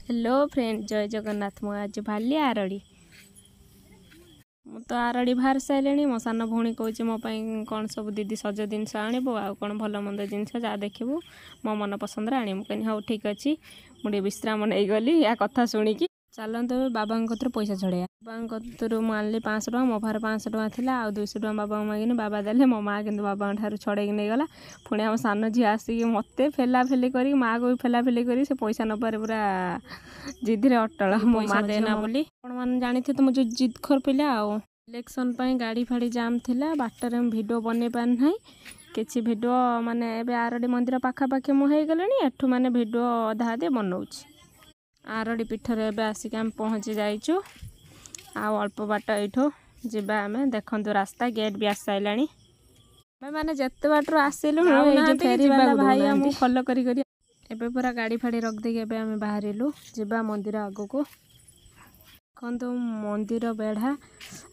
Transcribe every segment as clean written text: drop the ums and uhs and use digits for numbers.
Hello friend, जय जगन्नाथ। मु आज भाली आरड़ी मु तो आरड़ी बाहर सारे मो सान भौणी कौच मो कौन सब दीदी सज जिनस आणबो आ कौन भल मंद जिनस जहाँ देखू मो मन पसंद आनी मुझे हाँ ठीक अच्छे मुझे विश्राम नहीं गली या कथा शुणिकी चलते बाबा कतर पैसा छड़ाइया। बाबा कतर मुझे 500 टଙ୍କା मो पाखे 500 टଙ୍କା थी आ 200 टଙ୍କା बाबा मागिनी बाबा देले मो माँ कि बाबा छड़ाई नहीं गला। पुणी आम सान झी आसिक मत फेलाफेली कर माँ को भी फेलाफेली कर से पैसा नबार पूरा जिद्रे अटल मो माँ देना बोली मैंने जानी थे तो मुझे जिदखोर पिला आ इलेक्शन गाड़ी फाड़ी जाम थिला बाटर भिडियो बन पारना किसी भिडियो माने एबे आरडी मंदिर पाखापाखि मुझे गले एठू माने भिडियो अधा अधे बनाऊँ आरडी पीठर एबे आसिक आम पहुँची जाइचु आ अल्प बाट एठो जीवा आम देखु रास्ता गेट भी आस सारे मैंने जिते बाटर आसिलु फेरी वाला भाई आम फलो करी एबे पूरा गाड़ी फाड़ी रखदेकी एबे आम बाहरिलु जीवा मंदिर आगो को देखु मंदिर बेढ़ा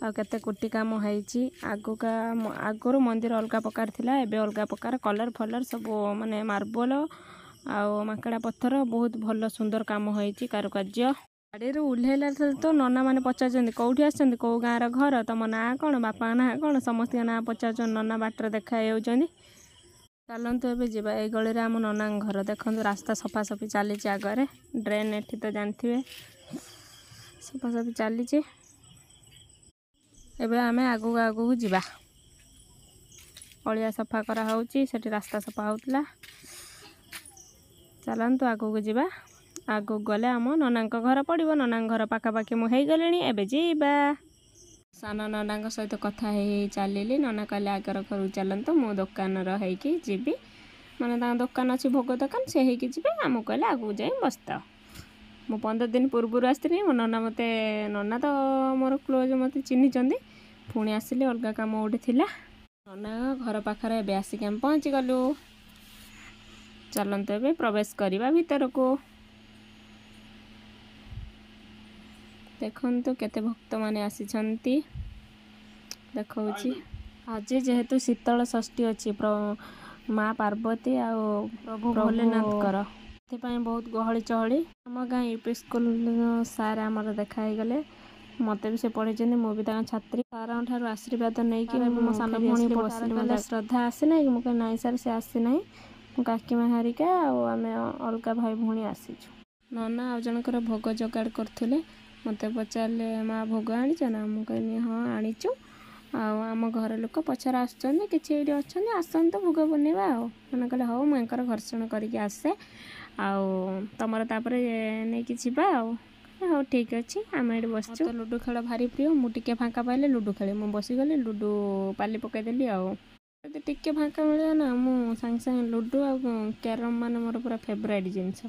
आ केते कोटी काम होईची आगुर मंदिर अलग प्रकार थिला एबे अलग प्रकार कलर फलर सब माने मार्बल आउ माकड़ा पत्थर बहुत भल सुंदर काम होईची कारुकार्य। गाड़ी ओह्लैला तो नना मैंने पचार कौटी आसछन्ती कौ गाँव घर तुम ना कौन बापा ना कौन समस्त ना पचार नना बाटर देखा चलतु एबे जीवा ए गली आम नना घर देखु रास्ता सफासफी चली आगे ड्रेन एठी तो जानते सफासफी चली एबे आम आगू आगू जीवा अलिया सफा कराऊँगी से रास्ता सफा होता चलतु आगू जीवा आगू गले आम नना घर पड़ो नना घर पाखापाखि मुझे गले एबे जीवा सान नना सहित कथा चलिली नना कहले आगर घर चलतु मो दुकान रही जीवी माने दुकान अच्छी भोग दुकान से होगी जी आम कहले आगू जाए बसता मु 15 दिन पूर्व आसती मो नना मत नना तो मोर क्लोज मत चिन्हिंट पुणी आसिले अलग कम गोटे थी नना घर पाखे एबे आसिक आम पहुँची गलु चलतु एबे प्रवेश करवा भीतर को देखु केते भक्त माने आसी देखा आज जेहेतु शीतल षष्ठी अच्छी माँ पार्वती आ प्रभु भोलेनाथ बहुत गहली चहली आम गाँ यूपी स्कूल सार आमर देखा गले मत भी से पढ़ी मुझे छात्री सार आशीर्वाद नहीं कि मो सान भौणी बस श्रद्धा आसी ना मुझे नाई सार से आसी ना काकीमा हारिका आम अलग भाई भौणी आसीचु नना आ जनकर भोग जोगाड़ करते मत पचारे माँ भोग आनीच ना मुझे हाँ आनीचु आम घर लोक पचार आसुँच कि आसतु भोग बनवा मैंने कहले हाँ मुझे घर्षण करके आसे तुमर तापर नहीं जीवा हाँ ठीक अच्छे आम ये बस तो लुडो खेल भारी प्रिय मुझे फाँका पाइले लुडो खेले मुझे बसीगली लुडो पाली पकईदेली टिके फाँका मिले ना मुझे सांगे सांगे लुडो आ क्यारम मान मोर पूरा फेवरेट जिनस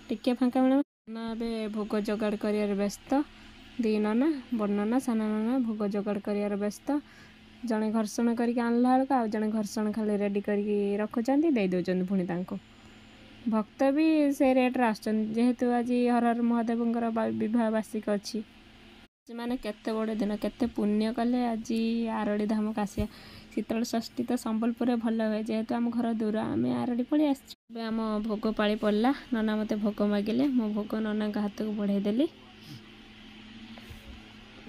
टिके फाँका मिले ना ए भोग जोगाड़ कर व्यस्त दी नना बड़ नना सान नना भोग जोगाड़ कर व्यस्त जड़े घर्षण करके आनला बेलू आ जड़े घर्षण खाली रेडी कर रखुच्च दे दौरान पुणी भक्त भी से रेट्रे आसतु आज हर हर महादेव विवाह वार्षिक अच्छी मैंने केते बड़े दिन केते पुण्य कले आज आरड़ी धाम का आसिया शीतल षष्ठी तो संबलपुर भल हुए जेहेतु आम घर दूर आम आरड़ी पलि आम भोग पाली पड़ा नना मत भोग मागिले मो भोग नना हाथ को बढ़ेदेली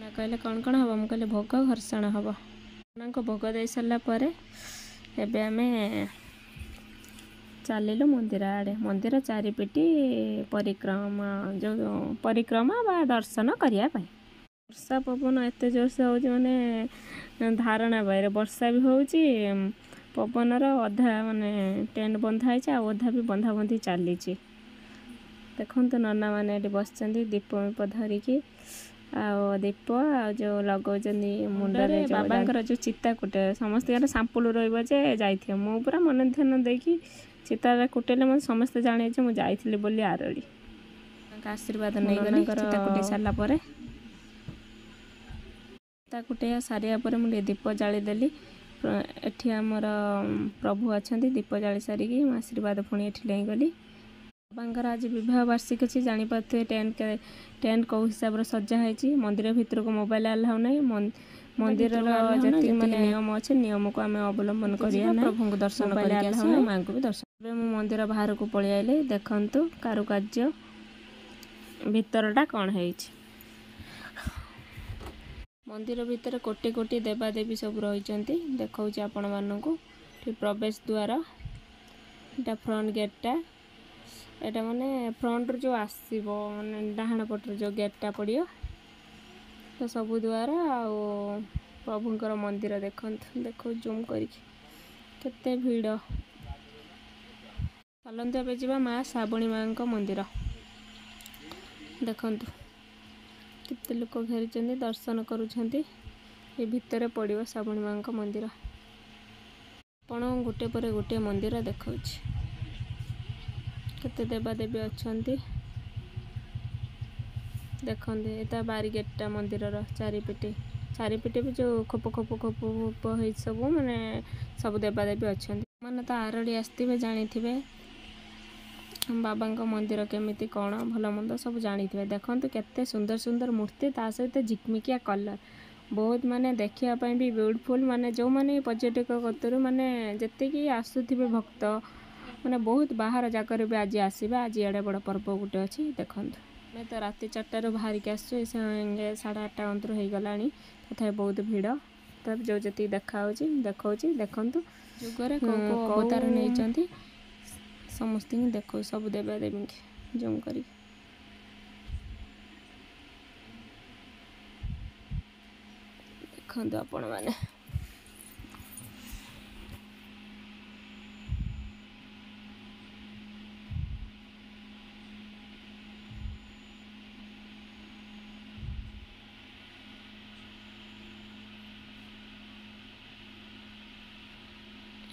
ना कहले कौन कौन हम मुझे भोग घर्षण हम नना को भोग दे सारापर एबे आम चलिलु मंदिर आड़े मंदिर चारिपिटी परिक्रमा जो परिक्रमा बा दर्शन करने वर्षा पवन एत जोर से हो माने धारणा बाहर वर्षा भी हो पवनर अधा माने टेंट बंधा है अधा भी बंधा बंधी चली देखु नना मैंने बस दीप मीप धरिकी दीप जो लगौच मुंडे बाबा जो चिता कुटे समस्त सांपुल रे जाइए मु पूरा मन ध्यान देकी चिता कुटेले मैं समस्ते जाने मुझे जाइली बोली आरड़ी आशीर्वाद नहीं गली चिता कुटे सारापर चिता कुटे सारिया मुझे दीप जादेली एठी आमर प्रभु अच्छा दीप जाली सारिकी आशीर्वाद पुणी एठी ले गली बाबांकर आज विवाह वार्षिक अच्छी जापारे टेंट कौ हिसाब से सजा है मंदिर भितर को मोबाइल अलाउ नहीं मंदिर जी नियम अच्छे नियम को आम अवलंबन करिया प्रभु को दर्शन कर माँ को भी दर्शन मंदिर बाहर को पलि आइले देखु कारुकार्य ଭିତରଟା କ'ଣ ହେଇଛି। ମନ୍ଦିର ଭିତରେ କୋଟି କୋଟି ଦେବାଦେବୀ ସବୁ ରହିଛନ୍ତି। ଦେଖାଉଛି ଆପଣମାନଙ୍କୁ। ଏଠି ପ୍ରବେଶ ଦ୍ୱାର, ଏଇଟା ଫ୍ରଣ୍ଟ ଗେଟ୍ଟା। ଏଇଟା ମାନେ ଫ୍ରଣ୍ଟରୁ ଯେଉଁ ଆସିବ ମାନେ ଡାହାଣ ପଟରୁ ଯେଉଁ ଗେଟ୍ଟା ପଡ଼ିବ ତ ସବୁ ଦ୍ୱାର। ଆଉ ପ୍ରଭୁଙ୍କର ମନ୍ଦିର ଦେଖନ୍ତୁ, ଦେଖାଉଛି ଜୁମ୍ କରିକି କେତେ ଭିଡ଼। ଚାଲନ୍ତୁ ଏବେ ଯିବା ମା ଶ୍ରାବଣୀ ମାଙ୍କ ମନ୍ଦିର। ଦେଖନ୍ତୁ କେତେ ଲୋକ ଘେରିଛନ୍ତି, ଦର୍ଶନ କରୁଛନ୍ତି। ଏ ଭିତରେ ପଡ଼ିବ ଶ୍ରାବଣୀ ମାଙ୍କ ମନ୍ଦିର। ଆପଣ ଗୋଟେ ପରେ ଗୋଟିଏ ମନ୍ଦିର ଦେଖାଉଛି। କେତେ ଦେବାଦେବୀ ଅଛନ୍ତି ଦେଖନ୍ତୁ। ଏଟା ବାରିଗେଟ୍ଟା ମନ୍ଦିରର ଚାରିପଟେ ବି ଯେଉଁ ଖୋପ ହେଇଛି ସବୁ ମାନେ ସବୁ ଦେବାଦେବୀ ଅଛନ୍ତି। ମାନେ ତ ଆରଡ଼ି ଆସିଥିବେ ଜାଣିଥିବେ ବାବାଙ୍କ ମନ୍ଦିର କେମିତି କ'ଣ ଭଲ ମନ୍ଦ ସବୁ ଜାଣିଥିବେ। ଦେଖନ୍ତୁ କେତେ ସୁନ୍ଦର ସୁନ୍ଦର ମୂର୍ତ୍ତି, ତା ସହିତ ଝିକମିକିଆ କଲର୍ ବହୁତ ମାନେ ଦେଖିବା ପାଇଁ ବି ବ୍ୟୁଟିଫୁଲ୍। ମାନେ ଯେଉଁମାନେ ପର୍ଯ୍ୟଟକ କତରୁ ମାନେ ଯେତିକି ଆସୁଥିବେ ଭକ୍ତ ମାନେ ବହୁତ ବାହାର ଜାଗାରୁ ବି ଆଜି ଆସିବେ। ଆଜି ଏଡ଼େ ବଡ଼ ପର୍ବ ଗୋଟେ ଅଛି। ଦେଖନ୍ତୁ ଆମେ ତ ରାତି 4ଟାରୁ ବାହାରିକି ଆସିଛୁ, ଏ 8:30 ଅନ୍ତରୁ ହେଇଗଲାଣି। ତଥାପି ବହୁତ ଭିଡ଼। ତଥାପି ଯେଉଁ ଯେତିକି ଦେଖାଉଛି ଦେଖନ୍ତୁ ଯୁଗରେ କେଉଁ ଅବତାର ନେଇଛନ୍ତି ସମସ୍ତଙ୍କୁ ଦେଖାଉ, ସବୁ ଦେବାଦେବୀଙ୍କୁ ଜୁମ୍ କରିକି ଦେଖନ୍ତୁ ଆପଣମାନେ।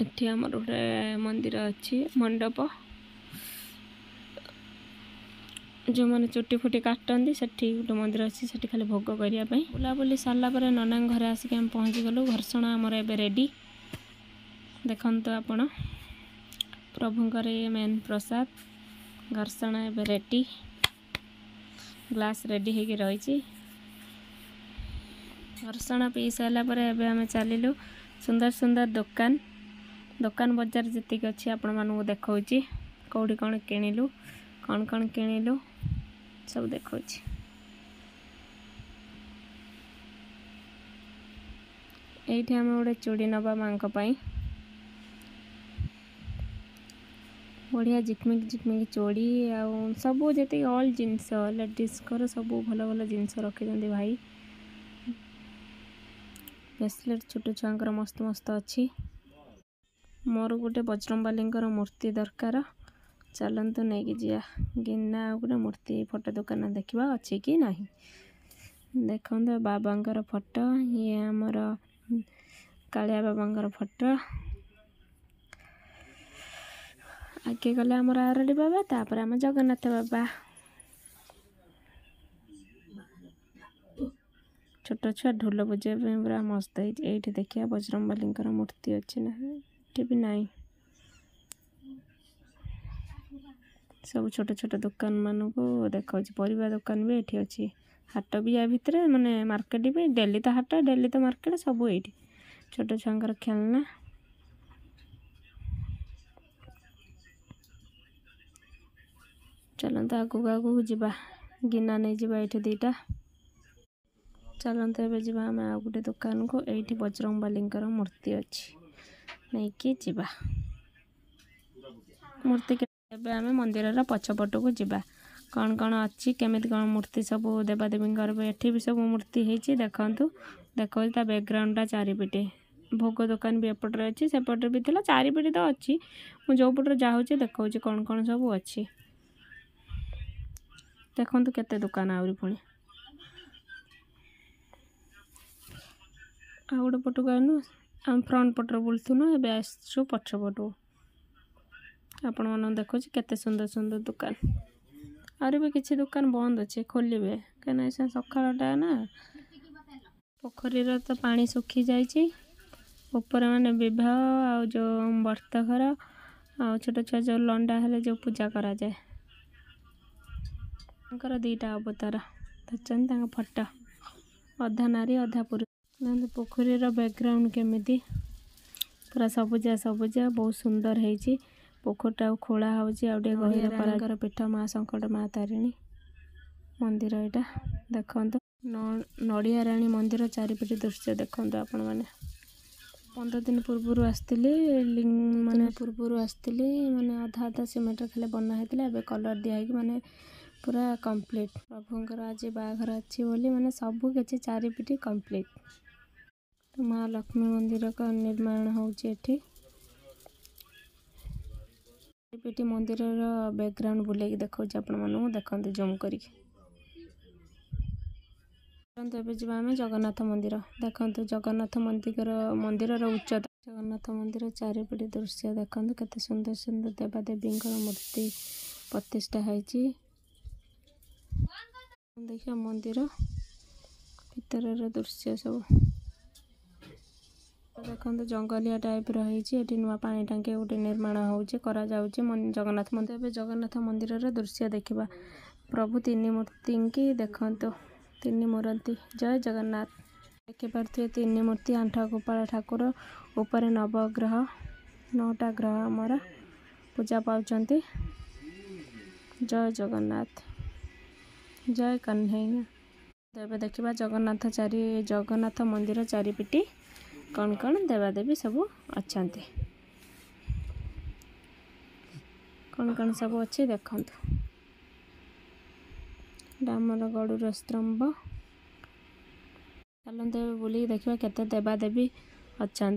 ଏଠି ଆମର ଗୋଟେ ମନ୍ଦିର ଅଛି, ମଣ୍ଡପ। ଯେଉଁମାନେ ଚୁଟି ଫୁଟି କାଟନ୍ତି ସେଠି ଗୋଟେ ମନ୍ଦିର ଅଛି, ସେଠି ଖାଲି ଭୋଗ କରିବା ପାଇଁ। ବୁଲାବୁଲି ସାରିଲା ପରେ ନନାଙ୍କ ଘରେ ଆସିକି ଆମେ ପହଞ୍ଚିଗଲୁ। ଘର୍ଷଣା ଆମର ଏବେ ରେଡ଼ି। ଦେଖନ୍ତୁ ଆପଣ ପ୍ରଭୁଙ୍କର ଏ ମେନ୍ ପ୍ରସାଦ ଘର୍ଷଣା ଏବେ ରେଡ଼ି। ଗ୍ଲାସ୍ ରେଡ଼ି ହେଇକି ରହିଛି। ଘର୍ଷଣା ପିଇ ସାରିଲା ପରେ ଏବେ ଆମେ ଚାଲିଲୁ ସୁନ୍ଦର ସୁନ୍ଦର ଦୋକାନ ବଜାର ଯେତିକି ଅଛି ଆପଣମାନଙ୍କୁ ଦେଖାଉଛି। କେଉଁଠି କ'ଣ କିଣିଲୁ, କ'ଣ କିଣିଲୁ ସବୁ ଦେଖାଉଛି। ଏଇଠି ଆମେ ଗୋଟେ ଚୁଡ଼ି ନେବା ମାଙ୍କ ପାଇଁ। ବଢ଼ିଆ ଝିକମିକି ଚୁଡ଼ି ଆଉ ସବୁ ଯେତିକି ଅଲ୍ ଜିନିଷ ଲେଡ଼ିସ୍ଙ୍କର ସବୁ ଭଲ ଭଲ ଜିନିଷ ରଖିଛନ୍ତି ଭାଇ। ବ୍ରେସଲେଟ୍ ଛୋଟ ଛୁଆଙ୍କର ମସ୍ତ ଅଛି। ମୋର ଗୋଟେ ବଜରଙ୍ଗବାଲୀଙ୍କର ମୂର୍ତ୍ତି ଦରକାର। ଚାଲନ୍ତୁ ନେଇକି ଯିବା। ଗିନା ଆଉ ଗୋଟେ ମୂର୍ତ୍ତି ଫଟୋ ଦୋକାନ ଦେଖିବା ଅଛି କି ନାହିଁ। ଦେଖନ୍ତୁ ବାବାଙ୍କର ଫଟୋ, ଇଏ ଆମର କାଳିଆ ବାବାଙ୍କର ଫଟୋ। ଆଗେ ଗଲେ ଆମର ଆରଡ଼ି ବାବା, ତାପରେ ଆମ ଜଗନ୍ନାଥ ବାବା। ଛୋଟ ଛୁଆ ଢୋଲ ବଜାଇବା ପାଇଁ ପୁରା ମସ୍ତ ହେଇଛି। ଏଇଠି ଦେଖିବା ବଜରଙ୍ଗବାଲୀଙ୍କର ମୂର୍ତ୍ତି ଅଛି ନା, ଏଠି ବି ନାହିଁ। ସବୁ ଛୋଟ ଛୋଟ ଦୋକାନ ମାନଙ୍କୁ ଦେଖାଉଛି। ପରିବା ଦୋକାନ ବି ଏଠି ଅଛି। ହାଟ ବି ୟା ଭିତରେ, ମାନେ ମାର୍କେଟ ବି। ଡେଲି ତ ହାଟ, ଡେଲି ତ ମାର୍କେଟ, ସବୁ ଏଇଠି। ଛୋଟ ଛୁଆଙ୍କର ଖେଳନା। ଚାଲନ୍ତୁ ଆଗକୁ ଯିବା। ଗିନା ନେଇଯିବା ଏଇଠି 2ଟା। ଚାଲନ୍ତୁ ଏବେ ଯିବା ଆମେ ଆଉ ଗୋଟେ ଦୋକାନକୁ। ଏଇଠି ବଜରଙ୍ଗବାଲୀଙ୍କର ମୂର୍ତ୍ତି ଅଛି, ନେଇକି ଯିବା ମୂର୍ତ୍ତି। ଏବେ ଆମେ ମନ୍ଦିରର ପଛପଟକୁ ଯିବା। କ'ଣ ଅଛି, କେମିତି କ'ଣ ମୂର୍ତ୍ତି ସବୁ ଦେବାଦେବୀଙ୍କର ବି ଏଠି ବି ସବୁ ମୂର୍ତ୍ତି ହେଇଛି। ଦେଖନ୍ତୁ ଦେଖାଉଛି ତା ବ୍ୟାକଗ୍ରାଉଣ୍ଡଟା ଚାରିପଟେ। ଭୋଗ ଦୋକାନ ବି ଏପଟରେ ଅଛି, ସେପଟରେ ବି ଥିଲା। ଚାରିପଟେ ତ ଅଛି। ମୁଁ ଯେଉଁ ପଟରେ ଯାଉଛି ଦେଖାଉଛି କ'ଣ ସବୁ ଅଛି। ଦେଖନ୍ତୁ କେତେ ଦୋକାନ ଆହୁରି ପୁଣି। ଆଉ ଗୋଟେ ପଟକୁ ଆଇନୁ। ଆମେ ଫ୍ରଣ୍ଟ ପଟରେ ବୁଲୁଥିଲୁ, ଏବେ ଆସିଛୁ ପଛପଟକୁ। ଆପଣମାନଙ୍କୁ ଦେଖାଉଛି କେତେ ସୁନ୍ଦର ସୁନ୍ଦର ଦୋକାନ। ଆହୁରି ବି କିଛି ଦୋକାନ ବନ୍ଦ ଅଛି, ଖୋଲିବେ କାହିଁକିନା ସକାଳଟା ନା। ପୋଖରୀର ତ ପାଣି ଶୁଖିଯାଇଛି। ଉପରେ ମାନେ ବିବାହ ଆଉ ଯେଉଁ ବ୍ରତଘର ଆଉ ଛୋଟ ଛୁଆ ଯେଉଁ ଲଣ୍ଡା ହେଲେ ଯେଉଁ ପୂଜା କରାଯାଏ, ତାଙ୍କର 2ଟା ଅବତାର ଧରିଛନ୍ତି। ତାଙ୍କ ଫଟୋ ଅଧା ନାରୀ ଅଧା ପୁରୁଷ। ପୋଖରୀର ବ୍ୟାକଗ୍ରାଉଣ୍ଡ କେମିତି ପୁରା ସବୁଜ ବହୁତ ସୁନ୍ଦର ହେଇଛି। ପୋଖରୀଟା ଖୋଳା ହେଉଛି ଆଉ ଟିକେ ଗଭୀର କରାଙ୍କର ପୀଠ ମା ସଙ୍କଟ ମା ତାରିଣୀ। मंदिर यहाँ देखु नड़िया राणी मंदिर चारिपट दृश्य देखु आपण मैंने 15 दिन पूर्व आसती माने माने अधा अधा सीमेंट खाली बना होता है कलर दिखाई माने पूरा कंप्लीट प्रभुंर आज बाहर अच्छी बोली माने सबू किसी चारिपिटी कंप्लीट माँ लक्ष्मी मंदिर का निर्माण होची चारिपिटी मंदिर बैकग्राउंड बुले देखा आपण मानू देखते जूम करी आम जगन्नाथ मंदिर देखते जगन्नाथ मंदिर उच्चता जगन्नाथ मंदिर चारिपट दृश्य देखते केते सुंदर सुंदर देवादेवी मूर्ति प्रतिष्ठा होती देखिए मंदिर भीतर दृश्य सब देखते जंगलिया टाइप रही नुआ पानी टांकी गोटे निर्माण होरा जगन्नाथ मंदिर जगन्नाथ मंदिर दृश्य देखा प्रभु तीन मूर्ति की देखते तीन मूर्ति जय जगन्नाथ देखिपे तीन मूर्ति आंठा गोपाल ठाकुर ऊपर नवग्रह 9टा ग्रह आमर पूजा पाउचंती जय जगन्नाथ जय कन्हैया तेरे देखा जगन्नाथ मंदिर चारिपिटी कौन कौन देवादेवी सब अच्छा कौन कौन सब अच्छी देखु आमर गड़ूर स्तंभ चलते बुल देखा केते देवादेवी अच्छा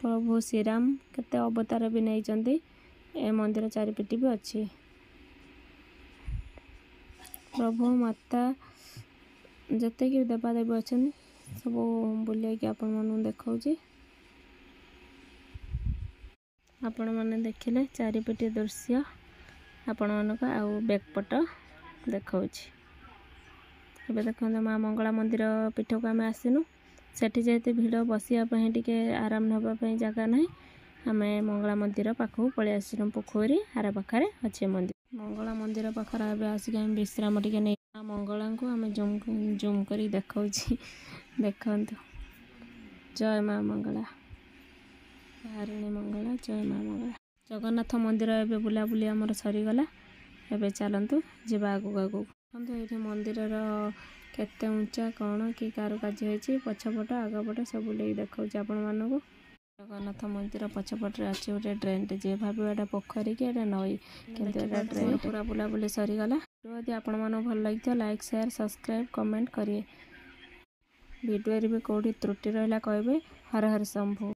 प्रभु श्रीराम केते अवतार भी नहीं ए मंदिर चारिपिटी भी अच्छी प्रभु माता जिते कि देवादेवी अच्छा सब बुले आपण मन देखा आपण मैंने देखिले चारिपिटी दृश्य आपण मानक आउ बैकपट देखा देखते माँ मंगला मंदिर पीठ को आम आसनु सेठी जेते भिड़ बसापी टे आराम नापाई जगह ना आम मंगला मंदिर पाखक पलि आसनु पोखरी आर पाखे अच्छे मंदिर मंगला मंदिर पाखर आसिक विश्राम टे नहीं माँ मंगला को आम जूम कर देखा देखते जय माँ मंगला तारिणी मंगला जय माँ मंगला जगन्नाथ मंदिर एवं बुलाबुली आमर सरीगला एवं चलतु जा आगू आगू ये मंदिर केते ऊंचा कौन कि कारुकार्य होती पछपट आगपट सब बुले देखा आपण मानक जगन्नाथ मंदिर पछपटे अच्छे गोटे ड्रेन जी भाव पोखरी कि नई कि ड्रेन पूरा बुलाबुली सरीगला यदि आपण मन भल लगी लाइक शेयर सब्सक्राइब कमेंट करेंगे वीडियो भी कौटी त्रुटि रहा कहे हर हर शंभु।